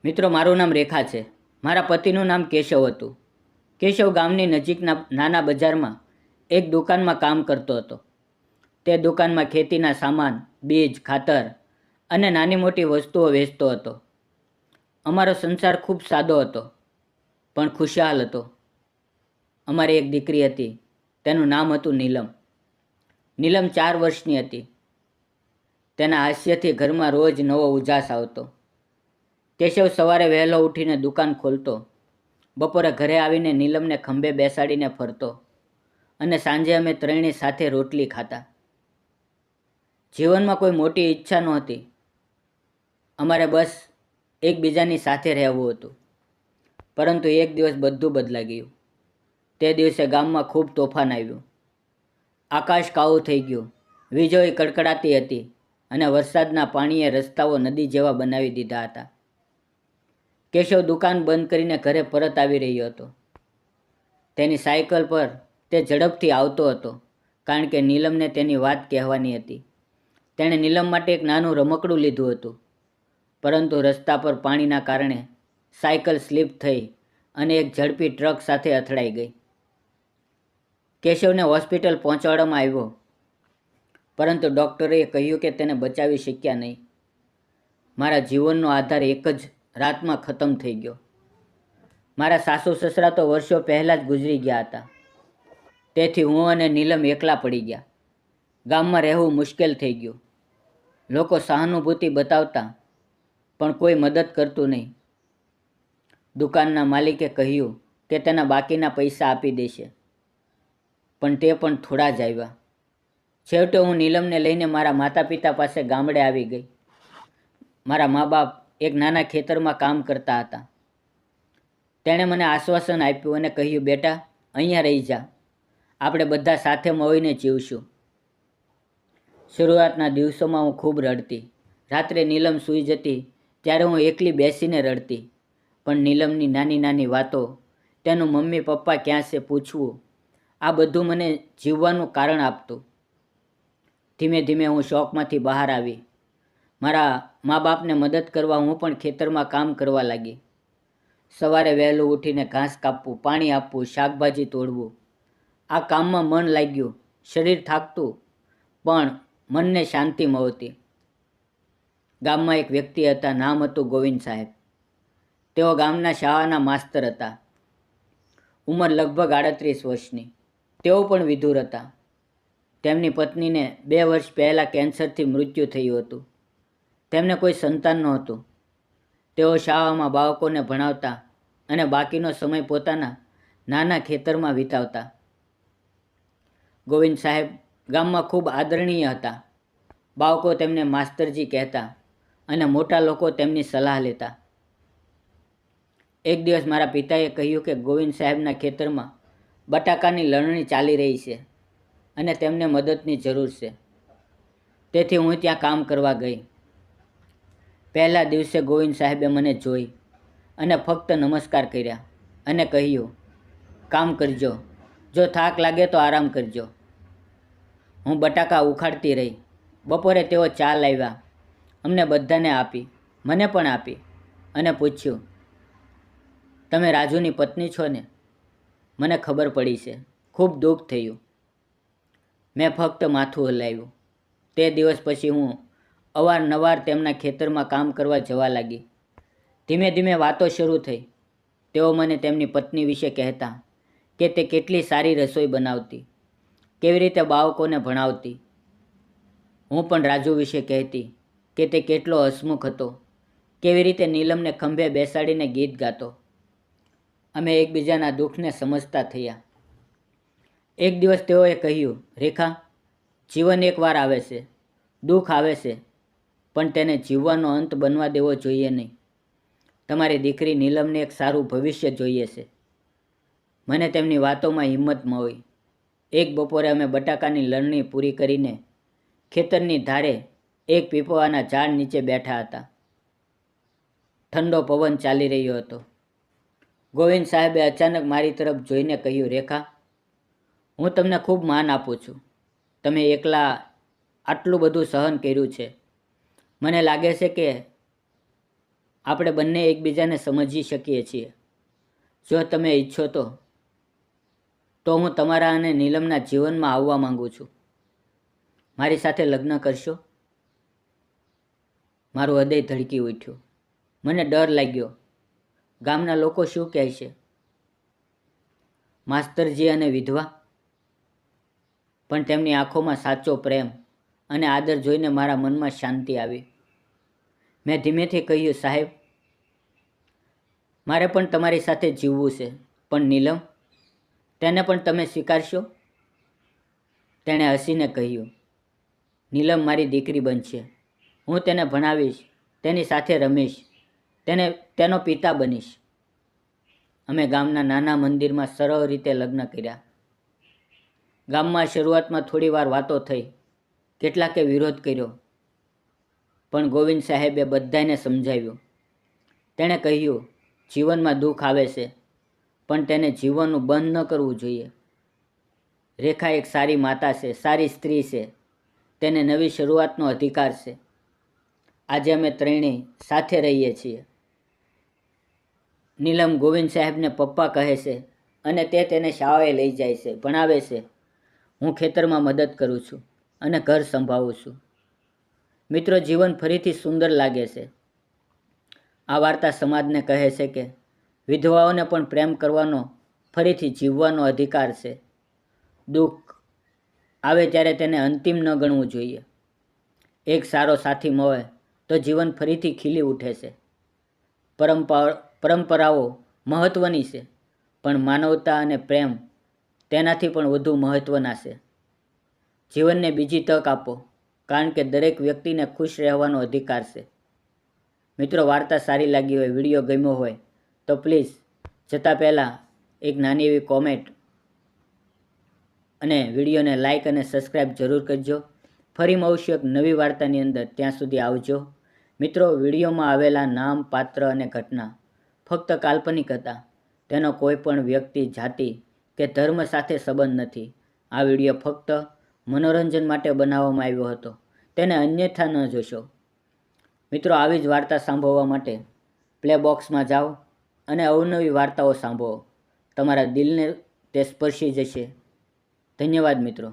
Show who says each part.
Speaker 1: મિત્રો, મારું નામ રેખા છે. મારા પતિનું નામ કેશવ હતું. કેશવ ગામની નજીકના નાના બજારમાં એક દુકાનમાં કામ કરતો હતો. તે દુકાનમાં ખેતીના સામાન, બીજ, ખાતર અને નાની મોટી વસ્તુઓ વેચતો હતો. અમારો સંસાર ખૂબ સાદો હતો, પણ ખુશહાલ હતો. અમારી એક દીકરી હતી. તેનું નામ હતું નીલમ. નીલમ 4 વર્ષની હતી. તેના હાસ્યથી ઘરમાં રોજ નવો ઉજાસ આવતો. કેશવ સવારે વહેલો ઉઠીને દુકાન ખોલતો, બપોરે ઘરે આવીને નીલમને ખંભે બેસાડીને ફરતો અને સાંજે અમે ત્રણેય સાથે રોટલી ખાતા. જીવનમાં કોઈ મોટી ઈચ્છા નહોતી. અમારે બસ એકબીજાની સાથે રહેવું હતું. પરંતુ એક દિવસ બધું બદલાઈ ગયું. તે દિવસે ગામમાં ખૂબ તોફાન આવ્યું. આકાશ કાળું થઈ ગયું, વીજળી કડકડાતી હતી અને વરસાદના પાણીએ રસ્તાઓ નદી જેવા બનાવી દીધા હતા. કેશવ દુકાન બંધ કરીને ઘરે પરત આવી રહ્યો હતો. તેની સાયકલ પર તે ઝડપથી આવતો હતો, કારણ કે નીલમને તેની વાત કહેવાની હતી. તેણે નીલમ માટે એક નાનું રમકડું લીધું હતું, પરંતુ રસ્તા પર પાણીના કારણે સાયકલ સ્લીપ થઈ અને એક ઝડપી ટ્રક સાથે અથડાઈ ગઈ. કેશવને હોસ્પિટલ પહોંચાડવામાં આવ્યો, પરંતુ ડૉક્ટરે કહ્યું કે તેને બચાવી શક્યા નહીં. મારા જીવનનો આધાર એક જ રાતમાં ખતમ થઈ ગયો. મારા સાસુ સસરા તો વર્ષો પહેલાં જ ગુજરી ગયા હતા. તેથી હું અને નીલમ એકલા પડી ગયા. ગામમાં રહેવું મુશ્કેલ થઈ ગયું. લોકો સહાનુભૂતિ બતાવતા, પણ કોઈ મદદ કરતું નહીં. દુકાનના માલિકે કહ્યું કે તેના બાકીના પૈસા આપી દેશે, પણ તે પણ થોડા જ આવ્યા. છેવટે હું નીલમને લઈને મારા માતા પિતા પાસે ગામડે આવી ગઈ. મારા મા બાપ એક નાના ખેતરમાં કામ કરતા હતા. તેણે મને આશ્વાસન આપ્યું અને કહ્યું, બેટા, અહીંયા રહી જા. આપણે બધા સાથે મળીને જીવશું. શરૂઆતના દિવસોમાં હું ખૂબ રડતી. રાત્રે નીલમ સૂઈ જતી ત્યારે હું એકલી બેસીને રડતી. પણ નીલમની નાની નાની વાતો, તેનું મમ્મી પપ્પા ક્યાં છે પૂછવું, આ બધું મને જીવવાનું કારણ આપતું. ધીમે ધીમે હું શોકમાંથી બહાર આવી. મારા મા બાપને મદદ કરવા હું પણ ખેતરમાં કામ કરવા લાગી. સવારે વહેલું ઉઠીને ઘાસ કાપવું, પાણી આપવું, શાકભાજી તોડવું. આ કામમાં મન લાગ્યું. શરીર થાકતું, પણ મનને શાંતિ મળતી. ગામમાં એક વ્યક્તિ હતા, નામ હતું ગોવિંદ સાહેબ. તેઓ ગામના શાળાના માસ્તર હતા. ઉંમર લગભગ 38 વર્ષની. તેઓ પણ વિધુર હતા. તેમની પત્નીને 2 વર્ષ પહેલાં કેન્સરથી મૃત્યુ થયું હતું. તેમને કોઈ સંતાન નહોતું. તેઓ શાળામાં બાળકોને ભણાવતા અને બાકીનો સમય પોતાના નાના ખેતરમાં વિતાવતા. ગોવિંદ સાહેબ ગામમાં ખૂબ આદરણીય હતા. બાળકો તેમને માસ્તરજી કહેતા અને મોટા લોકો તેમની સલાહ લેતા. એક દિવસ મારા પિતાએ કહ્યું કે ગોવિંદ સાહેબના ખેતરમાં બટાકાની લણણી ચાલી રહી છે અને તેમને મદદની જરૂર છે. તેથી હું ત્યાં કામ કરવા ગઈ. પહેલા દિવસે ગોવિંદ સાહેબે મને જોઈ અને ફક્ત નમસ્કાર કર્યા અને કહ્યું, કામ કરજો, જો થાક લાગે તો આરામ કરજો. હું બટાકા ઉખાડતી રહી. બપોરે તેઓ ચા લાવ્યા, અમને બધાને આપી, મને પણ આપી અને પૂછ્યું, તમે રાજુની પત્ની છો ને? મને ખબર પડી છે. ખૂબ દુઃખ થયું. મેં ફક્ત માથું હલાવ્યું. તે દિવસ પછી હું અવારનવાર તેમના ખેતરમાં કામ કરવા જવા લાગી. ધીમે ધીમે વાતો શરૂ થઈ. તેઓ મને તેમની પત્ની વિશે કહેતા કે તે કેટલી સારી રસોઈ બનાવતી, કેવી રીતે બાળકોને ભણાવતી. હું પણ રાજુ વિશે કહેતી કે તે કેટલો હસમુખ હતો, કેવી રીતે નીલમને ખંભે બેસાડીને ગીત ગાતો. અમે એકબીજાના દુઃખને સમજતા થયા. એક દિવસ તેઓએ કહ્યું, રેખા, જીવન એકવાર આવે છે, દુઃખ આવે છે, પણ તેને જીવવાનો અંત બનવા દેવો જોઈએ નહીં. તમારી દીકરી નીલમને એક સારું ભવિષ્ય જોઈએ છે. મને તેમની વાતોમાં હિંમત મળી. એક બપોરે અમે બટાકાની લણણી પૂરી કરીને ખેતરની ધારે એક પીપળાના ઝાડ નીચે બેઠા હતા. ઠંડો પવન ચાલી રહ્યો હતો. ગોવિંદ સાહેબે અચાનક મારી તરફ જોઈને કહ્યું, રેખા, હું તમને ખૂબ માન આપું છું. તમે એકલા આટલું બધું સહન કર્યું છે. મને લાગે છે કે આપણે બંને એકબીજાને સમજી શકીએ છીએ. જો તમે ઈચ્છો તો હું તમારા અને નીલમના જીવનમાં આવવા માંગુ છું. મારી સાથે લગ્ન કરશો? મારું હૃદય ધડકી ઉઠ્યું. મને ડર લાગ્યો. ગામના લોકો શું કહેશે? માસ્તરજી અને વિધવા? પણ તેમની આંખોમાં સાચો પ્રેમ અને આદર જોઈને મારા મનમાં શાંતિ આવી. મેં ધીમેથી કહ્યું, સાહેબ, મારે પણ તમારી સાથે જીવવું છે. પણ નીલમ, તેને પણ તમે સ્વીકારશો? તેણે હસીને કહ્યું, નીલમ મારી દીકરી બનશે. હું તેને ભણાવીશ, તેની સાથે રમીશ, તેનો પિતા બનીશ. અમે ગામના નાના મંદિરમાં સરળ રીતે લગ્ન કર્યા. ગામમાં શરૂઆતમાં થોડી વાર વાતો થઈ. કેટલાકે વિરોધ કર્યો, પણ ગોવિંદ સાહેબે બધાને સમજાવ્યું. તેણે કહ્યું, જીવનમાં દુઃખ આવે છે, પણ તેને જીવવાનું બંધ ન કરવું જોઈએ. રેખા એક સારી માતા છે, સારી સ્ત્રી છે. તેને નવી શરૂઆતનો અધિકાર છે. આજે અમે ત્રણેય સાથે રહીએ છીએ. નીલમ ગોવિંદ સાહેબને પપ્પા કહે છે અને તે તેને શાળાએ લઈ જાય છે, ભણાવે છે. હું ખેતરમાં મદદ કરું છું અને ઘર સંભાળું છું. મિત્રો, જીવન ફરીથી સુંદર લાગે છે. આ વાર્તા સમાજને કહે છે કે વિધવાઓને પણ પ્રેમ કરવાનો, ફરીથી જીવવાનો અધિકાર છે. દુઃખ આવે ત્યારે તેને અંતિમ ન ગણવું જોઈએ. એક સારો સાથી મળે તો જીવન ફરીથી ખીલી ઉઠે છે. પરંપરાઓ મહત્ત્વની છે, પણ માનવતા અને પ્રેમ તેનાથી પણ વધુ મહત્ત્વના છે. જીવનને બીજી તક આપો, કારણ કે દરેક વ્યક્તિને ખુશ રહેવાનો અધિકાર છે. મિત્રો, વાર્તા સારી લાગી હોય, વિડીયો ગમ્યો હોય તો પ્લીઝ જતાં પહેલાં એક નાની એવી કોમેન્ટ અને વિડીયોને લાઇક અને સબસ્ક્રાઈબ જરૂર કરજો. ફરી મળશું એક નવી વાર્તાની અંદર. ત્યાં સુધી આવજો. મિત્રો, વિડીયોમાં આવેલા નામ, પાત્ર અને ઘટના ફક્ત કાલ્પનિક હતા. તેનો કોઈ પણ વ્યક્તિ, જાતિ કે ધર્મ સાથે સંબંધ નથી. આ વિડીયો ફક્ત મનોરંજન માટે બનાવવામાં આવ્યો હતો. તેને અન્યથા ન જોશો. મિત્રો, આવી જ વાર્તા સાંભળવા માટે પ્લે બોક્સમાં જાઓ અને અવનવી વાર્તાઓ સાંભળો. તમારા દિલને તે સ્પર્શી જશે. ધન્યવાદ મિત્રો.